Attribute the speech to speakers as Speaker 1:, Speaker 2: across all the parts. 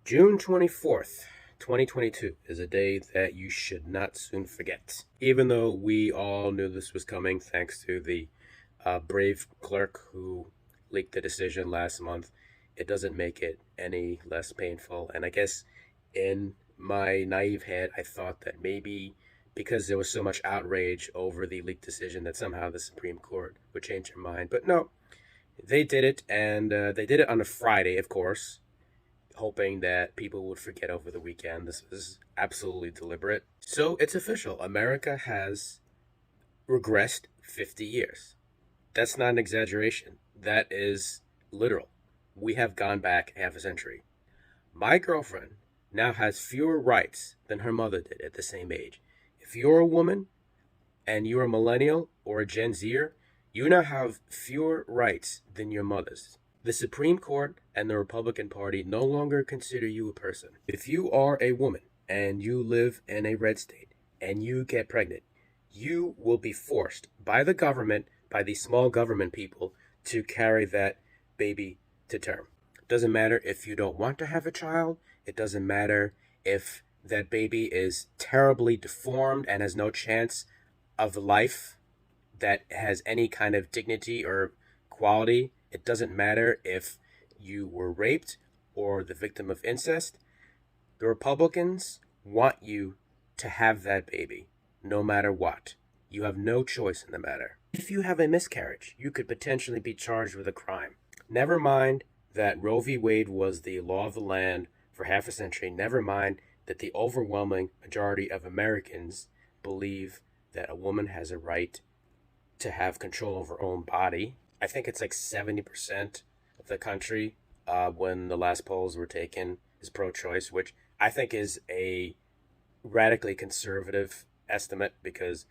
Speaker 1: June 24th, 2022 is a day that you should not soon forget. Even though we all knew this was coming thanks to the brave clerk who leaked the decision last month, it doesn't make it any less painful. And I guess in my naive head, I thought that maybe because there was so much outrage over the leaked decision that somehow the Supreme Court would change their mind. But no, they did it, and they did it on a Friday, of course, hoping that people would forget over the weekend. This was absolutely deliberate. So it's official. America has regressed 50 years. That's not an exaggeration. That is literal. We have gone back half a century. My girlfriend now has fewer rights than her mother did at the same age. If you're a woman and you're a millennial or a Gen Zer, you now have fewer rights than your mothers. The Supreme Court and the Republican Party no longer consider you a person. If you are a woman and you live in a red state and you get pregnant, you will be forced by the government, by the small government people, to carry that baby to term. It doesn't matter if you don't want to have a child. It doesn't matter if that baby is terribly deformed and has no chance of life that has any kind of dignity or quality. It doesn't matter if you were raped or the victim of incest. The Republicans want you to have that baby, no matter what. You have no choice in the matter. If you have a miscarriage, you could potentially be charged with a crime. Never mind that Roe v. Wade was the law of the land for half a century. Never mind that the overwhelming majority of Americans believe that a woman has a right to have control over her own body. I think it's like 70% of the country, when the last polls were taken, is pro-choice, which I think is a radically conservative estimate, because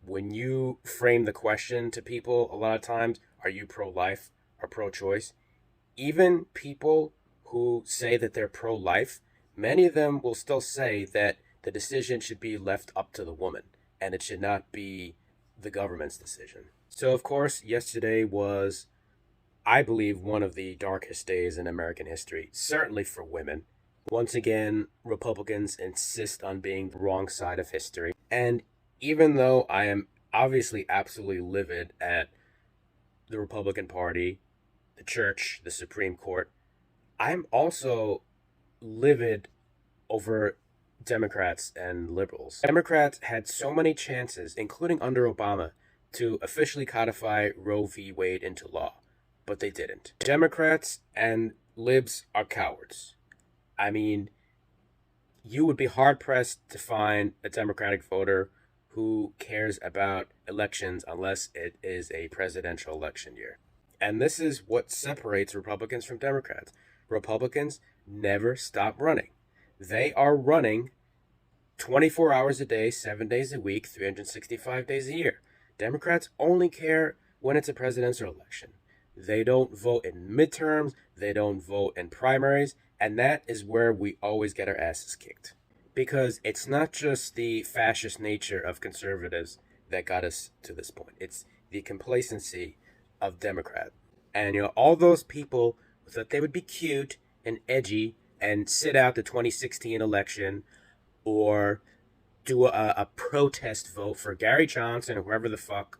Speaker 1: when you frame the question to people, a lot of times, are you pro-life or pro-choice? Even people who say that they're pro-life, many of them will still say that the decision should be left up to the woman, and it should not be the government's decision. So, of course, yesterday was, I believe, one of the darkest days in American history, certainly for women. Once again, Republicans insist on being the wrong side of history. And even though I am obviously absolutely livid at the Republican Party, the church, the Supreme Court, I'm also livid over Democrats and liberals. Democrats had so many chances, including under Obama, to officially codify Roe v. Wade into law, but they didn't. Democrats and libs are cowards. I mean, you would be hard-pressed to find a Democratic voter who cares about elections unless it is a presidential election year. And this is what separates Republicans from Democrats. Republicans never stop running. They are running 24 hours a day, 7 days a week, 365 days a year. Democrats only care when it's a presidential election. They don't vote in midterms, they don't vote in primaries, and that is where we always get our asses kicked. Because it's not just the fascist nature of conservatives that got us to this point. It's the complacency of Democrats. And all those people thought they would be cute and edgy and sit out the 2016 election, or do a protest vote for Gary Johnson or whoever the fuck.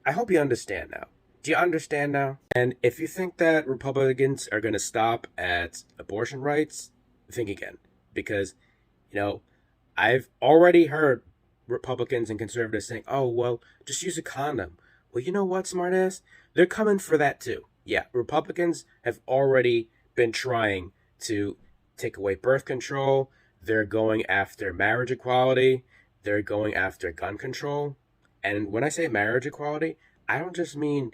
Speaker 1: I hope you understand now. Do you understand now? And if you think that Republicans are going to stop at abortion rights, think again. Because, I've already heard Republicans and conservatives saying, oh, well, just use a condom. Well, you know what, smartass? They're coming for that too. Yeah, Republicans have already been trying to take away birth control. They're going after marriage equality. They're going after gun control. And when I say marriage equality, I don't just mean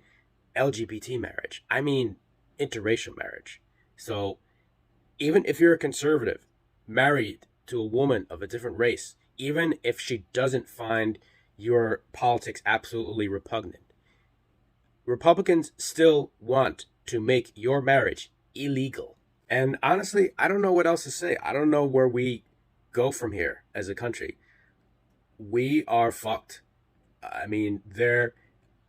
Speaker 1: LGBT marriage. I mean interracial marriage. So even if you're a conservative, married to a woman of a different race, even if she doesn't find your politics absolutely repugnant, Republicans still want to make your marriage illegal. And honestly, I don't know what else to say. I don't know where we go from here as a country. We are fucked. I mean, there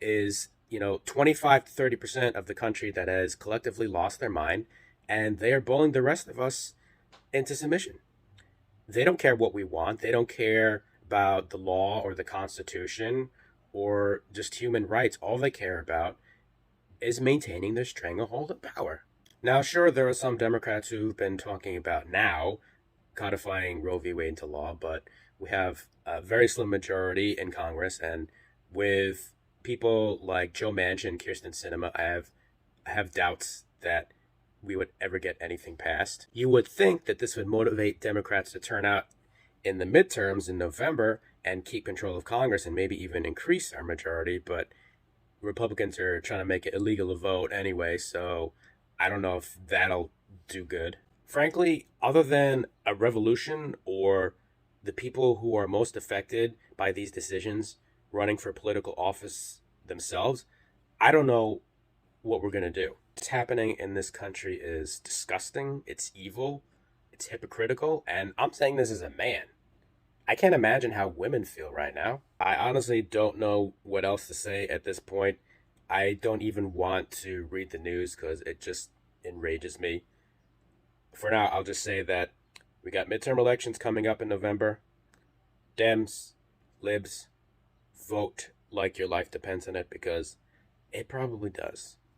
Speaker 1: is, 25 to 30% of the country that has collectively lost their mind, and they are bullying the rest of us into submission. They don't care what we want. They don't care about the law or the Constitution or just human rights. All they care about is maintaining their stranglehold of power. Now, sure, there are some Democrats who've been talking about now codifying Roe v. Wade into law, but we have a very slim majority in Congress, and with people like Joe Manchin, Kirsten Sinema, I have doubts that we would ever get anything passed. You would think that this would motivate Democrats to turn out in the midterms in November and keep control of Congress and maybe even increase our majority, but Republicans are trying to make it illegal to vote anyway, so I don't know if that'll do good. Frankly, other than a revolution or the people who are most affected by these decisions running for political office themselves, I don't know what we're going to do. What's happening in this country is disgusting, it's evil, it's hypocritical, and I'm saying this as a man. I can't imagine how women feel right now. I honestly don't know what else to say at this point. I don't even want to read the news because it just enrages me. For now, I'll just say that we got midterm elections coming up in November. Dems, libs, vote like your life depends on it because it probably does.